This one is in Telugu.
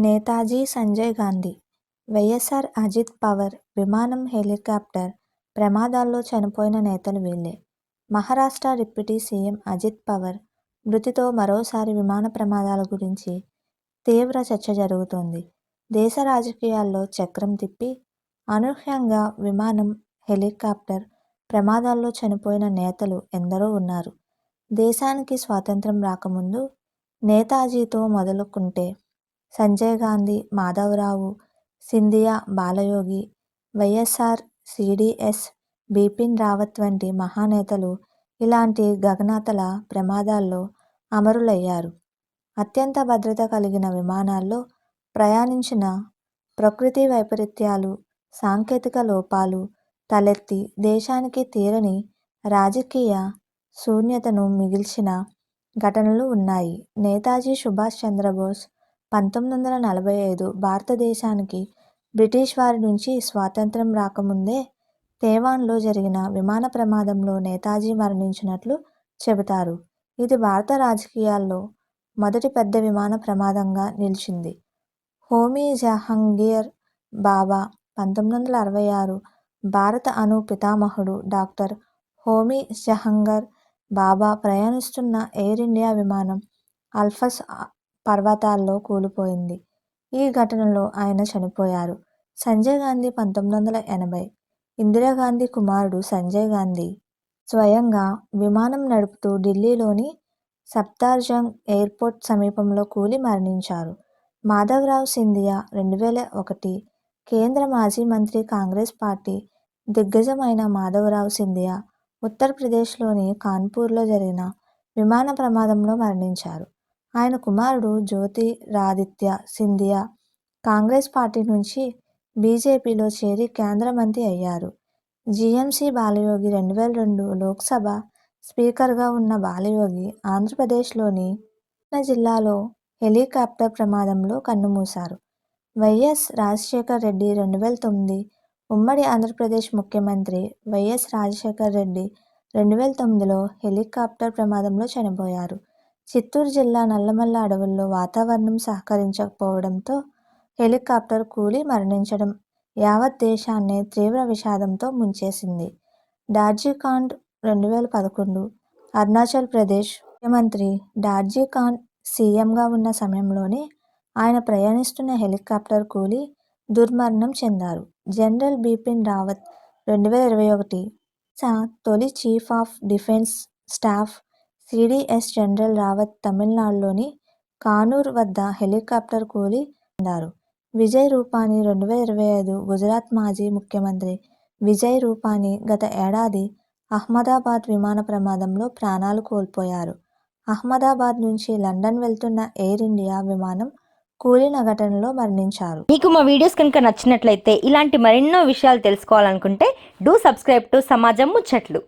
నేతాజీ సంజయ్ గాంధీ, వైఎస్ఆర్ అజిత్ పవార్ విమానం, హెలికాప్టర్ ప్రమాదాల్లో చనిపోయిన నేతలు వీళ్లే. మహారాష్ట్ర డిప్యూటీ సీఎం అజిత్ పవార్ మృతితో మరోసారి విమాన ప్రమాదాల గురించి తీవ్ర చర్చ జరుగుతోంది. దేశ రాజకీయాల్లో చక్రం తిప్పి అనూహ్యంగా విమానం, హెలికాప్టర్ ప్రమాదాల్లో చనిపోయిన నేతలు ఎందరో ఉన్నారు. దేశానికి స్వాతంత్ర్యం రాకముందు నేతాజీతో మొదలుకుంటే సంజయ్ గాంధీ, మాధవరావు, సింధియా, బాలయోగి, వైఎస్ఆర్, సిడిఎస్, బిపిన్ రావత్ వంటి మహానేతలు ఇలాంటి గగనతల ప్రమాదాల్లో అమరులయ్యారు. అత్యంత భద్రత కలిగిన విమానాల్లో ప్రయాణించిన ప్రకృతి వైపరీత్యాలు, సాంకేతిక లోపాలు తలెత్తి దేశానికి తీరని రాజకీయ శూన్యతను మిగిల్చిన ఘటనలు ఉన్నాయి. నేతాజీ సుభాష్ చంద్రబోస్ 1945 భారతదేశానికి బ్రిటిష్ వారి నుంచి స్వాతంత్ర్యం రాకముందే తేవాన్లో జరిగిన విమాన ప్రమాదంలో నేతాజీ మరణించినట్లు చెబుతారు. ఇది భారత రాజకీయాల్లో మొదటి పెద్ద విమాన ప్రమాదంగా నిలిచింది. హోమీ జహంగీర్ బాబా 1966 భారత అణు పితామహుడు డాక్టర్ హోమీ జహంగీర్ బాబా ప్రయాణిస్తున్న ఎయిర్ ఇండియా విమానం ఆల్ప్స్ పర్వతాల్లో కూలిపోయింది. ఈ ఘటనలో ఆయన చనిపోయారు. సంజయ్ గాంధీ 1980 ఇందిరాగాంధీ కుమారుడు సంజయ్ గాంధీ స్వయంగా విమానం నడుపుతూ ఢిల్లీలోని సఫ్దర్జంగ్ ఎయిర్పోర్ట్ సమీపంలో కూలి మరణించారు. మాధవరావు సింధియా 2001 కేంద్ర మాజీ మంత్రి, కాంగ్రెస్ పార్టీ దిగ్గజమైన మాధవరావు సింధియా ఉత్తరప్రదేశ్లోని కాన్పూర్లో జరిగిన విమాన ప్రమాదంలో మరణించారు. ఆయన కుమారుడు జ్యోతిరాదిత్య సింధియా కాంగ్రెస్ పార్టీ నుంచి బీజేపీలో చేరి కేంద్ర మంత్రి అయ్యారు. జీఎంసీ బాలయోగి 2002 లోక్సభ స్పీకర్గా ఉన్న బాలయోగి ఆంధ్రప్రదేశ్లోని కృష్ణా జిల్లాలో హెలికాప్టర్ ప్రమాదంలో కన్నుమూశారు. వైఎస్ రాజశేఖర్ రెడ్డి 2009 ఉమ్మడి ఆంధ్రప్రదేశ్ ముఖ్యమంత్రి వైఎస్ రాజశేఖర్ రెడ్డి 2009లో హెలికాప్టర్ ప్రమాదంలో చనిపోయారు. చిత్తూరు జిల్లా నల్లమల్ల అడవుల్లో వాతావరణం సహకరించకపోవడంతో హెలికాప్టర్ కూలి మరణించడం యావత్ దేశాన్నే తీవ్ర విషాదంతో ముంచేసింది. డార్జీ కాండ్ 2011 అరుణాచల్ ప్రదేశ్ ముఖ్యమంత్రి డార్జీ కాండ్ సీఎంగా ఉన్న సమయంలోనే ఆయన ప్రయాణిస్తున్న హెలికాప్టర్ కూలి దుర్మరణం చెందారు. జనరల్ బిపిన్ రావత్ 2021 తొలి chief of defence staff CDS general Rawat తమిళనాడులోని కానూర్ వద్ద హెలికాప్టర్ కూలి చెందారు. విజయ్ రూపానీ 2025 గుజరాత్ మాజీ ముఖ్యమంత్రి విజయ్ రూపానీ గత ఏడాది అహ్మదాబాద్ విమాన ప్రమాదంలో ప్రాణాలు కోల్పోయారు. అహ్మదాబాద్ నుంచి లండన్ వెళ్తున్న ఎయిర్ ఇండియా విమానం కూలిన ఘటనలో మరణించారు. మీకు మా వీడియోస్ కనుక నచ్చినట్లయితే ఇలాంటి మరెన్నో విషయాలు తెలుసుకోవాలనుకుంటే డూ సబ్స్క్రైబ్ టు సమాజం ముచ్చట్లు.